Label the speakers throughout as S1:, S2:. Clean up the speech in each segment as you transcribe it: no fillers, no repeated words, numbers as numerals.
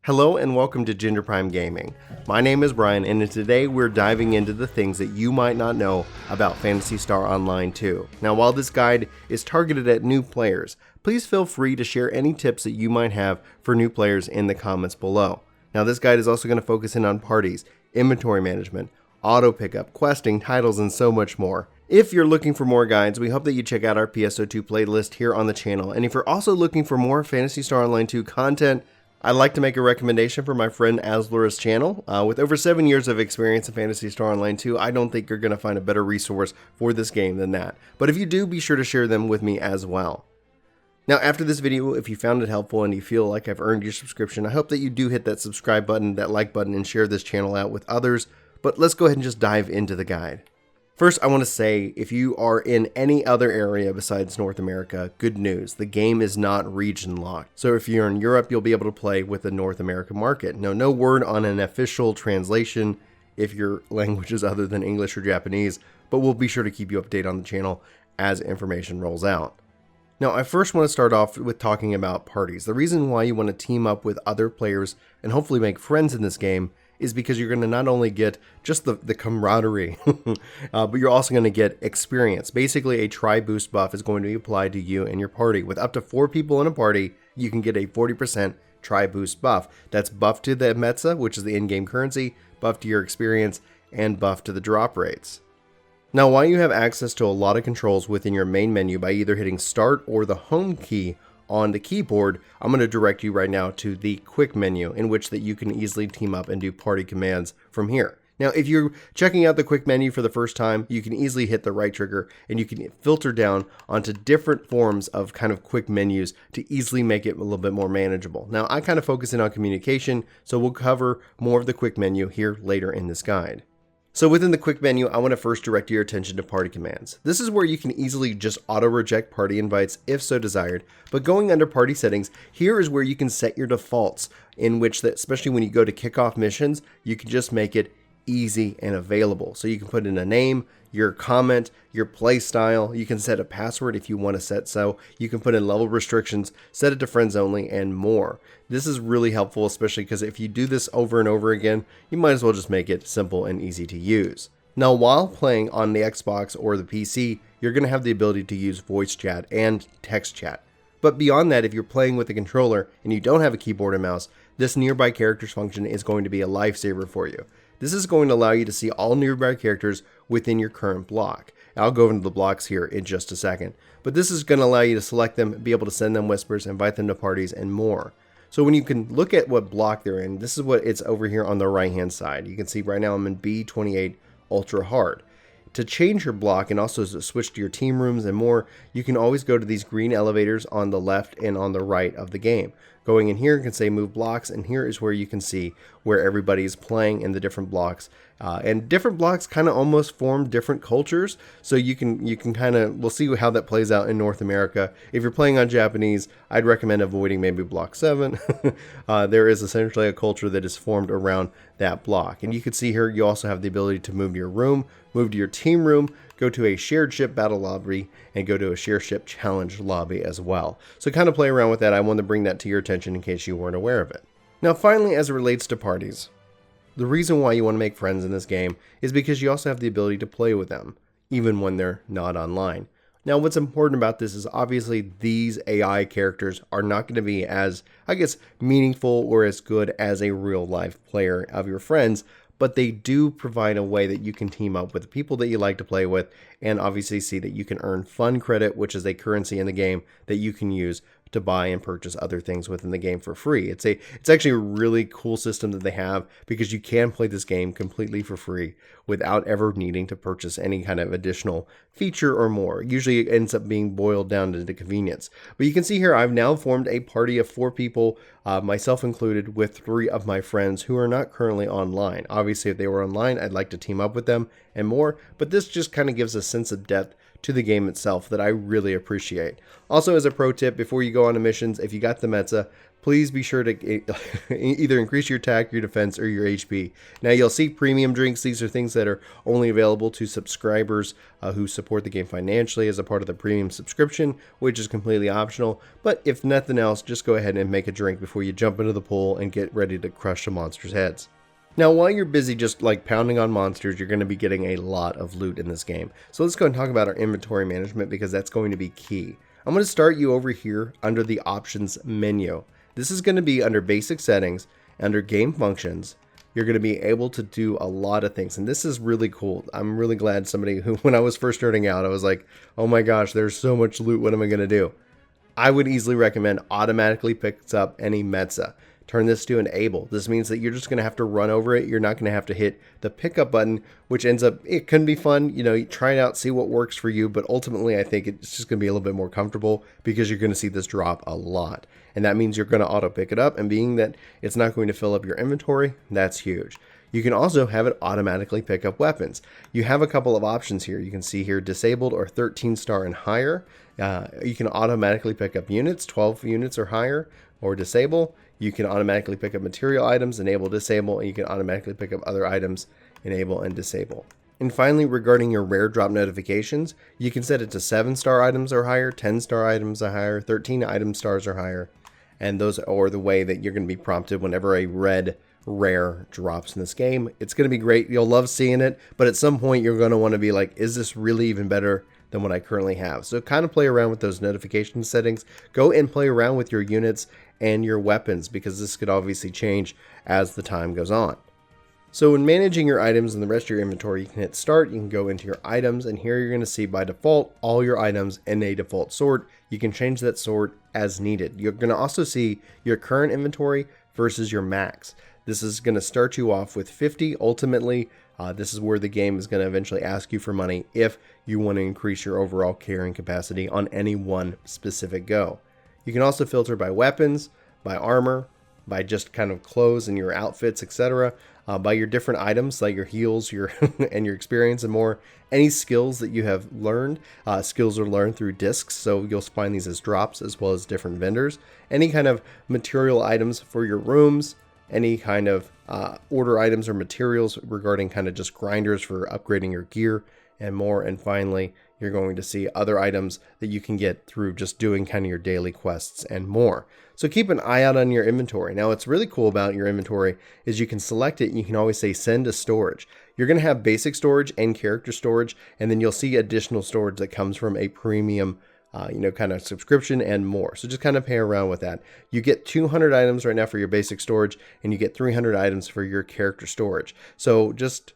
S1: Hello and welcome to Ginger Prime Gaming. My name is Brian and today we're diving into the things that you might not know about Phantasy Star Online 2. Now while this guide is targeted at new players, please feel free to share any tips that you might have for new players in the comments below. Now this guide is also going to focus in on parties, inventory management, auto pickup, questing, titles, and so much more. If you're looking for more guides, we hope that you check out our PSO2 playlist here on the channel. And if you're also looking for more Phantasy Star Online 2 content, I'd like to make a recommendation for my friend Azlura's channel. With over 7 years of experience in Phantasy Star Online 2, I don't think you're going to find a better resource for this game than that. But if you do, be sure to share them with me as well. Now after this video, if you found it helpful and you feel like I've earned your subscription, I hope that you do hit that subscribe button, that like button, and share this channel out with others. But let's go ahead and just dive into the guide. First, I want to say, if you are in any other area besides North America, good news, the game is not region locked. So if you're in Europe, you'll be able to play with the North American market. Now, no word on an official translation if your language is other than English or Japanese, but we'll be sure to keep you updated on the channel as information rolls out. Now, I first want to start off with talking about parties. The reason why you want to team up with other players and hopefully make friends in this game is because you're going to not only get just the camaraderie, but you're also going to get experience. Basically, a tri-boost buff is going to be applied to you and your party. With up to 4 people in a party, you can get a 40% tri-boost buff. That's buff to the Metza, which is the in-game currency, buff to your experience, and buff to the drop rates. Now, while you have access to a lot of controls within your main menu by either hitting start or the home key on the keyboard, I'm going to direct you right now to the quick menu in which that you can easily team up and do party commands from here. Now, if you're checking out the quick menu for the first time, you can easily hit the right trigger and you can filter down onto different forms of kind of quick menus to easily make it a little bit more manageable. Now, I kind of focus in on communication, so we'll cover more of the quick menu here later in this guide. So within the quick menu, I want to first direct your attention to party commands. This is where you can easily just auto-reject party invites if so desired, but going under party settings, here is where you can set your defaults in which, that, especially when you go to kick off missions, you can just make it easy and available. So you can put in a name, your comment, your play style, you can set a password if you want to set so, you can put in level restrictions, set it to friends only, and more. This is really helpful, especially because if you do this over and over again, you might as well just make it simple and easy to use. Now, while playing on the Xbox or the PC, you're going to have the ability to use voice chat and text chat. But beyond that, if you're playing with a controller and you don't have a keyboard and mouse, this nearby characters function is going to be a lifesaver for you. This is going to allow you to see all nearby characters within your current block. I'll go into the blocks here in just a second, but this is going to allow you to select them, be able to send them whispers, invite them to parties, and more. So when you can look at what block they're in, this is what it's over here on the right hand side. You can see right now I'm in B28 Ultra Hard. To change your block and also to switch to your team rooms and more, you can always go to these green elevators on the left and on the right of the game. Going in here, you can say move blocks, and here is where you can see where everybody's playing in the different blocks. And different blocks kind of almost form different cultures, so you can kind of, we'll see how that plays out in North America. If you're playing on Japanese, I'd recommend avoiding maybe block 7. There is essentially a culture that is formed around that block. And you can see here, you also have the ability to move to your room, move to your team room, go to a shared ship battle lobby, and go to a shared ship challenge lobby as well. So kind of play around with that. I wanted to bring that to your attention in case you weren't aware of it. Now finally, as it relates to parties, the reason why you want to make friends in this game is because you also have the ability to play with them, even when they're not online. Now what's important about this is obviously these AI characters are not going to be as, I guess, meaningful or as good as a real life player of your friends, but they do provide a way that you can team up with the people that you like to play with and obviously see that you can earn fun credit, which is a currency in the game that you can use to buy and purchase other things within the game for free. It's actually a really cool system that they have because you can play this game completely for free without ever needing to purchase any kind of additional feature or more. Usually it ends up being boiled down to the convenience. But you can see here I've now formed a party of 4 people, myself included, with 3 of my friends who are not currently online. Obviously if they were online, I'd like to team up with them and more, but this just kind of gives a sense of depth to the game itself that I really appreciate. Also, as a pro tip, before you go on to missions, if you got the Metza, please be sure to either increase your attack, your defense, or your HP. Now, you'll see premium drinks. These are things that are only available to subscribers who support the game financially as a part of the premium subscription, which is completely optional. But if nothing else, just go ahead and make a drink before you jump into the pool and get ready to crush some monsters' heads. Now, while you're busy just like pounding on monsters, you're going to be getting a lot of loot in this game. So let's go and talk about our inventory management, because that's going to be key. I'm going to start you over here under the options menu. This is going to be under basic settings, under game functions. You're going to be able to do a lot of things, and this is really cool. I'm really glad somebody who, when I was first starting out, I was like, oh my gosh, there's so much loot, what am I going to do? I would easily recommend automatically picks up any Metza. Turn this to enable. This means that you're just going to have to run over it. You're not going to have to hit the pickup button, which ends up, it can be fun, try it out, see what works for you. But ultimately, I think it's just going to be a little bit more comfortable, because you're going to see this drop a lot. And that means you're going to auto pick it up. And being that it's not going to fill up your inventory, that's huge. You can also have it automatically pick up weapons. You have a couple of options here. You can see here disabled or 13 star and higher. You can automatically pick up units, 12 units or higher, or disable. You can automatically pick up material items, enable, disable, and you can automatically pick up other items, enable, and disable. And finally, regarding your rare drop notifications, you can set it to 7-star items or higher, 10-star items or higher, 13 item stars or higher, and those are the way that you're going to be prompted whenever a red rare drops in this game. It's going to be great. You'll love seeing it, but at some point you're going to want to be like, is this really even better than what I currently have? So kind of play around with those notification settings. Go and play around with your units and your weapons, because this could obviously change as the time goes on. So when managing your items and the rest of your inventory, you can hit start, you can go into your items, and here you're going to see by default all your items in a default sort. You can change that sort as needed. You're going to also see your current inventory versus your max. This is going to start you off with 50 ultimately. This is where the game is going to eventually ask you for money if you want to increase your overall carrying capacity on any one specific go. You can also filter by weapons, by armor, by just kind of clothes and your outfits, etc. By your different items like your heals, your and your experience and more. Any skills that you have learned, skills are learned through discs, so you'll find these as drops as well as different vendors. Any kind of material items for your rooms, any kind of order items or materials regarding kind of just grinders for upgrading your gear and more. And finally, you're going to see other items that you can get through just doing kind of your daily quests and more. So keep an eye out on your inventory. Now, what's really cool about your inventory is you can select it and you can always say send to storage. You're going to have basic storage and character storage, and then you'll see additional storage that comes from a premium kind of subscription and more. So just kind of play around with that. You get 200 items right now for your basic storage, and you get 300 items for your character storage. So just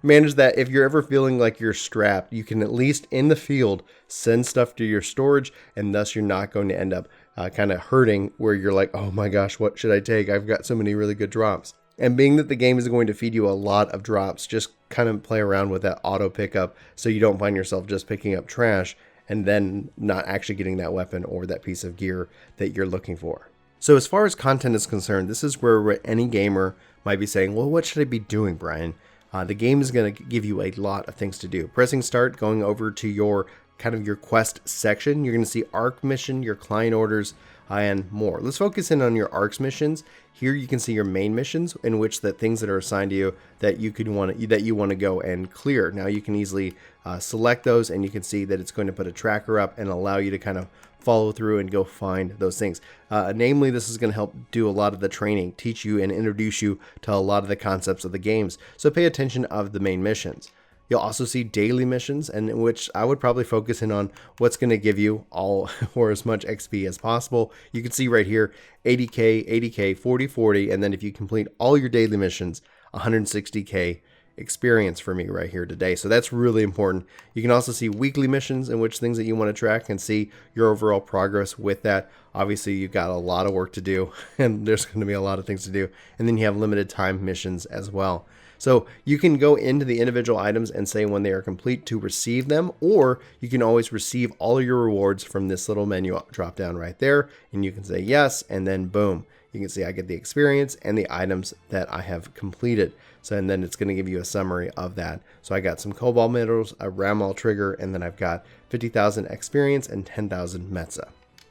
S1: manage that. If you're ever feeling like you're strapped, you can at least in the field send stuff to your storage, and thus you're not going to end up kind of hurting where you're like, oh my gosh, what should I take? I've got so many really good drops. And being that the game is going to feed you a lot of drops, just kind of play around with that auto pickup so you don't find yourself just picking up trash and then not actually getting that weapon or that piece of gear that you're looking for. So as far as content is concerned, this is where any gamer might be saying, well, what should I be doing, Brian? The game is going to give you a lot of things to do. Pressing start, going over to your kind of your quest section, you're going to see ARC mission, your client orders, and more. Let's focus in on your ARCs missions. Here you can see your main missions, in which the things that are assigned to you that you want to go and clear. Now you can easily select those, and you can see that it's going to put a tracker up and allow you to kind of follow through and go find those things. Namely, this is going to help do a lot of the training, teach you and introduce you to a lot of the concepts of the games. So pay attention of the main missions. You'll also see daily missions, and in which I would probably focus in on what's going to give you all or as much XP as possible. You can see right here, 80k, 80k, 40, and then if you complete all your daily missions, 160k experience for me right here today. So that's really important. You can also see weekly missions, in which things that you want to track and see your overall progress with that. Obviously, you've got a lot of work to do, and there's going to be a lot of things to do. And then you have limited time missions as well. So you can go into the individual items and say when they are complete to receive them, or you can always receive all of your rewards from this little menu drop down right there, and you can say yes, and then boom, you can see I get the experience and the items that I have completed. So, and then it's going to give you a summary of that. So I got some cobalt medals, a Ramal trigger, and then I've got 50,000 experience and 10,000 metza.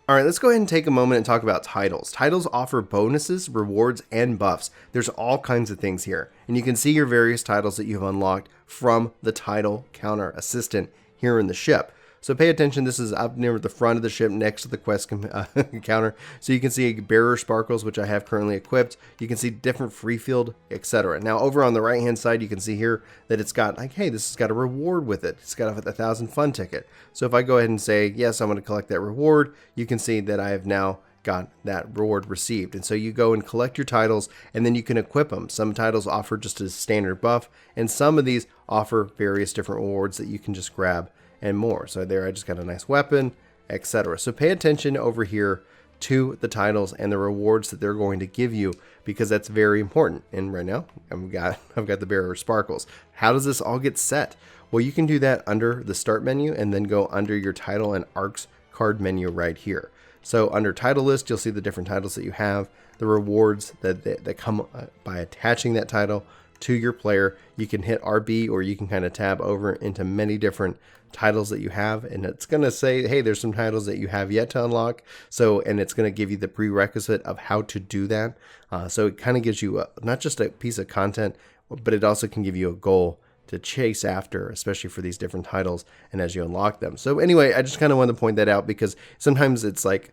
S1: All right, let's go ahead and take a moment and talk about titles. Titles offer bonuses, rewards, and buffs. There's all kinds of things here. And you can see your various titles that you've unlocked from the title counter assistant here in the ship. So pay attention, this is up near the front of the ship next to the quest counter. So you can see bearer sparkles, which I have currently equipped. You can see different free field, etc. Now over on the right hand side, you can see here that it's got like, hey, this has got a reward with it. It's got a 1,000 fun ticket. So if I go ahead and say, yes, I'm going to collect that reward, you can see that I have now got that reward received. And so you go and collect your titles and then you can equip them. Some titles offer just a standard buff and some of these offer various different rewards that you can just grab and more. So there I just got a nice weapon, etc. So pay attention over here to the titles and the rewards that they're going to give you because that's very important. And right now I've got the bearer sparkles. How does this all get set? Well, you can do that under the start menu and then go under your title and arcs card menu right here. So under title list, you'll see the different titles that you have, the rewards that come by attaching that title to your player. You can hit RB or you can kind of tab over into many different titles that you have, and it's going to say, hey, there's some titles that you have yet to unlock. So, and it's going to give you the prerequisite of how to do that. So it kind of gives you not just a piece of content, but it also can give you a goal to chase after, especially for these different titles and as you unlock them. So anyway, I just kind of wanted to point that out because sometimes it's like,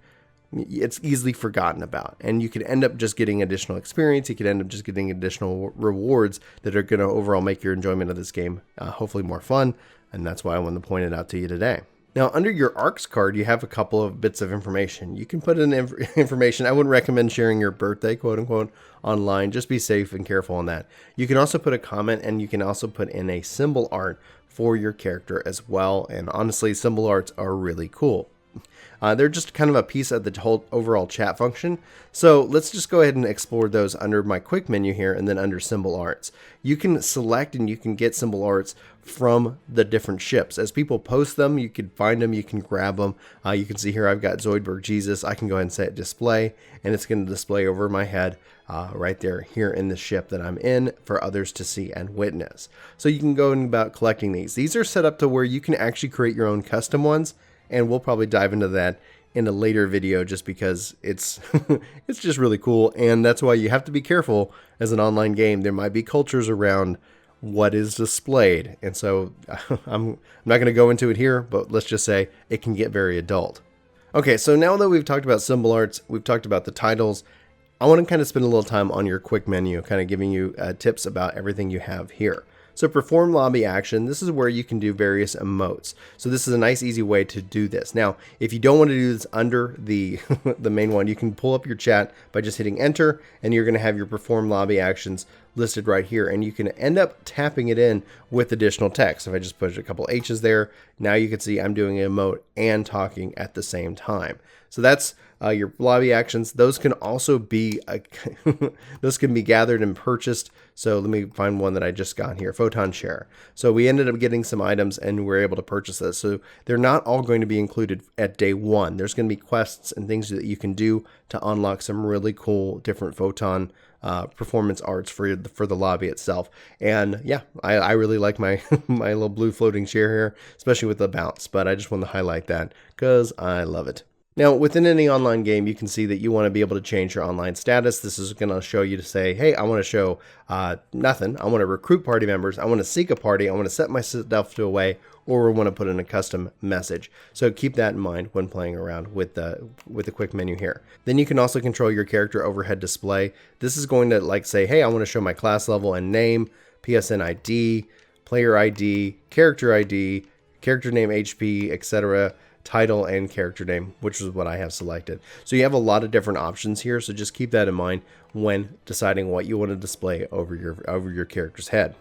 S1: it's easily forgotten about, and you could end up just getting additional experience. You could end up just getting additional rewards that are going to overall make your enjoyment of this game hopefully more fun, and that's why I wanted to point it out to you today. Now, under your ARCs card, you have a couple of bits of information. You can put in information. I wouldn't recommend sharing your birthday, quote unquote, online. Just be safe and careful on that. You can also put a comment, and you can also put in a symbol art for your character as well. And honestly, symbol arts are really cool. They're just kind of a piece of the whole overall chat function. So let's just go ahead and explore those under my quick menu here and then under symbol arts. You can select and you can get symbol arts from the different ships. As people post them, you can find them, you can grab them. You can see here I've got Zoidberg Jesus. I can go ahead and set display, and it's going to display over my head right there here in the ship that I'm in for others to see and witness. So you can go about collecting these. These are set up to where you can actually create your own custom ones. And we'll probably dive into that in a later video just because it's it's just really cool. And that's why you have to be careful as an online game. There might be cultures around what is displayed. And so I'm not going to go into it here, but let's just say it can get very adult. Okay, so now that we've talked about symbol arts, we've talked about the titles, I want to kind of spend a little time on your quick menu, kind of giving you tips about everything you have here. So perform lobby action, this is where you can do various emotes. So this is a nice easy way to do this. Now, if you don't want to do this under the the main one, you can pull up your chat by just hitting enter, and you're going to have your perform lobby actions listed right here, and you can end up tapping it in with additional text. If I just put a couple H's there, now you can see I'm doing an emote and talking at the same time. So that's your lobby actions. Those can also be those can be gathered and purchased. So let me find one that I just got here, Photon Share. So we ended up getting some items and we're able to purchase this. So they're not all going to be included at day one. There's going to be quests and things that you can do to unlock some really cool different Photon performance arts for the lobby itself. And yeah, I really like my my little blue floating chair here, especially with the bounce. But I just want to highlight that because I love it. Now, within any online game, you can see that you want to be able to change your online status. This is going to show you to say, hey, I want to show nothing. I want to recruit party members. I want to seek a party. I want to set myself to away, or I want to put in a custom message. So keep that in mind when playing around with the quick menu here. Then you can also control your character overhead display. This is going to like say, hey, I want to show my class level and name, PSN ID, player ID, character name, HP, etc., title and character name, which is what I have selected. So you have a lot of different options here, so just keep that in mind when deciding what you want to display over your character's head.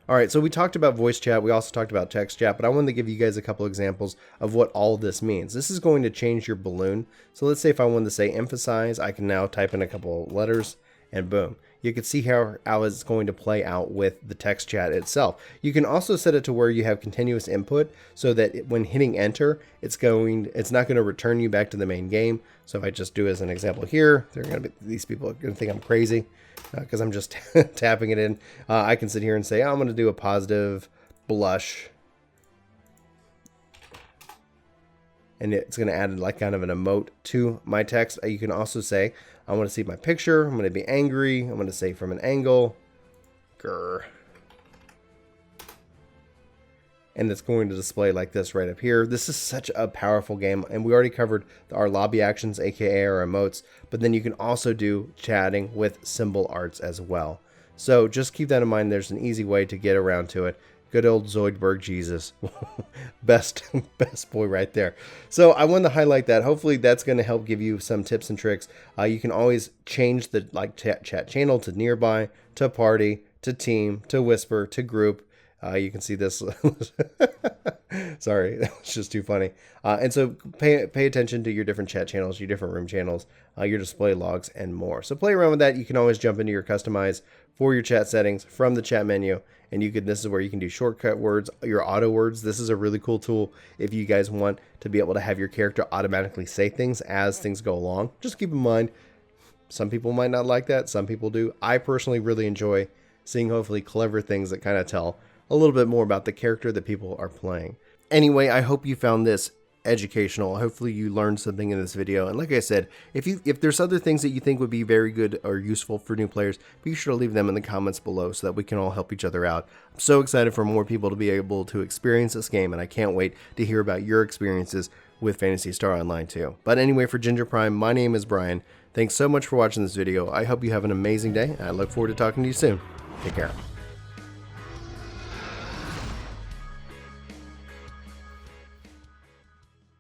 S1: All right, so we talked about voice chat, we also talked about text chat, but I wanted to give you guys a couple examples of what all of this means. This is going to change your balloon. So let's say if I wanted to say emphasize, I can now type in a couple of letters and boom. You can see how it's going to play out with the text chat itself. You can also set it to where you have continuous input so that when hitting enter, it's not going to return you back to the main game. So if I just do as an example here, these people are going to think I'm crazy because I'm just tapping it in. I can sit here and say, I'm going to do a positive blush. And it's going to add like kind of an emote to my text. You can also say, I want to see my picture. I'm going to be angry. I'm going to say from an angle. Grr. And it's going to display like this right up here. This is such a powerful game. And we already covered our lobby actions, aka our emotes. But then you can also do chatting with symbol arts as well. So just keep that in mind. There's an easy way to get around to it. Good old Zoidberg Jesus. best boy right there. So I wanted to highlight that. Hopefully that's going to help give you some tips and tricks. You can always change the chat channel to nearby, to party, to team, to whisper, to group. You can see this. Sorry, that was just too funny. And so pay attention to your different chat channels, your different room channels, your display logs, and more. So play around with that. You can always jump into your customize for your chat settings from the chat menu. And this is where you can do shortcut words, your auto words. This is a really cool tool if you guys want to be able to have your character automatically say things as things go along. Just keep in mind, some people might not like that. Some people do. I personally really enjoy seeing hopefully clever things that kind of tell a little bit more about the character that people are playing. Anyway, I hope you found this educational. Hopefully you learned something in this video. And like I said, if there's other things that you think would be very good or useful for new players, be sure to leave them in the comments below so that we can all help each other out. I'm so excited for more people to be able to experience this game, and I can't wait to hear about your experiences with Phantasy Star Online too. But anyway, for Ginger Prime, my name is Brian. Thanks so much for watching this video. I hope you have an amazing day, and I look forward to talking to you soon. Take care.